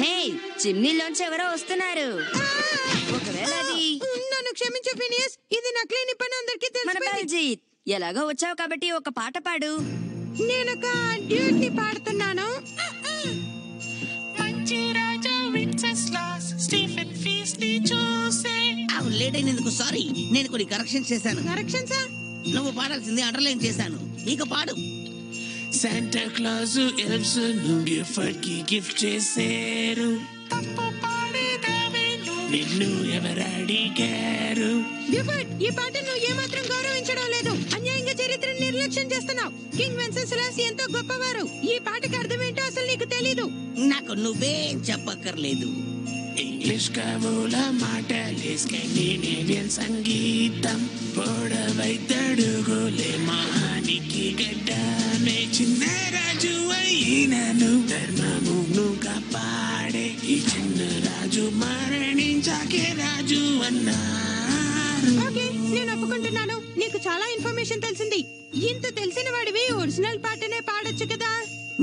హే, చిమ్నీలోంచి ఎవరో వస్తున్నారు. ఒకవేళ అది నన్ను క్షమించు ఫినియస్, ఇది నకిలీ నిప్పని అందరికీ మన తెలిసిపోయింది. బల్జీత్. ఎలాగో వచ్చావు కాబట్టి ఒక పాట పాడు. నేను ఒక డ్యూట్ ని పాడుతున్నాను. మంచి రాజా విన్సెస్లాస్ స్టీఫెన్ ఫీస్ట్ ని చూసే. లేట్ అయినందుకు సారీ. నేను కొన్ని కరెక్షన్స్ చేశాను. కరెక్షన్సా? నువ్వు పాడాల్సింది అండర్లైన్ చేశాను. ఇక పాడు. శాంటా క్లాస్ ఎల్వ్స్ గిఫ్ట్ కి గిఫ్ట్ చేశారు. తప్పు పాడేదావే నిన్ను ఎవరు అడిగారు? గిఫ్ట్, ఈ పాటను ఏమాత్రం గౌరవించడం లేదు. అన్యాయంగా చరిత్రను నిర్లక్ష్యం చేస్తున్నావు. కింగ్ వెన్సెస్లాస్ ఎంతో గొప్పవారు. ఈ పాటకి అర్థం ఏంటో అసలు నీకు తెలీదు. నాకు నువ్వేం చెప్పక్కర్లేదు. ఇంగ్లీష్ కవుల మాటలే స్కాండినేవియన్ సంగీతం. పొడవైతడుగులే మహానికి గడ్డమే. చిన్న రాజు అయినను ధర్మమును కాపాడే ఈ చిన్న రాజు మరణించాకే రాజు అన్నారు. ఓకే, నేను ఒప్పుకుంటున్నాను. నీకు చాలా ఇన్ఫర్మేషన్ తెలిసింది. ఇంత తెలిసిన వాడివి ఒరిజినల్ పాటనే పాడొచ్చు కదా.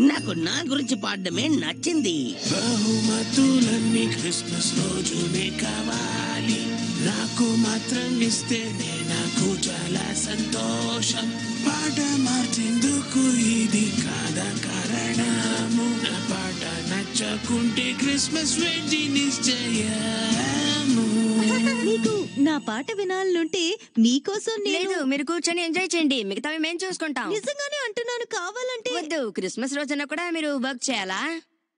నాకు నా గురించి పాడడమే నచ్చింది. బహుమతులన్నీ క్రిస్మస్ రోజునే కావాలి. నాకు మాత్రం ఇస్తేనే నాకు చాలా సంతోషం. పాట మార్చేందుకు ఇది కాదా కారణము? నా పాట నచ్చకుంటే క్రిస్మస్ వెండి నిశ్చయము. నీకు నా పాట వినాలనుంటే మీకోసం లేదు, మీరు కూర్చొని ఎంజాయ్ చేయండి. మిగతావి మేం చూసుకుంటాం. నిజంగానే అంటున్నాను. కావాలంటే వద్దు, క్రిస్మస్ రోజున కూడా మీరు వర్క్ చేయాలా?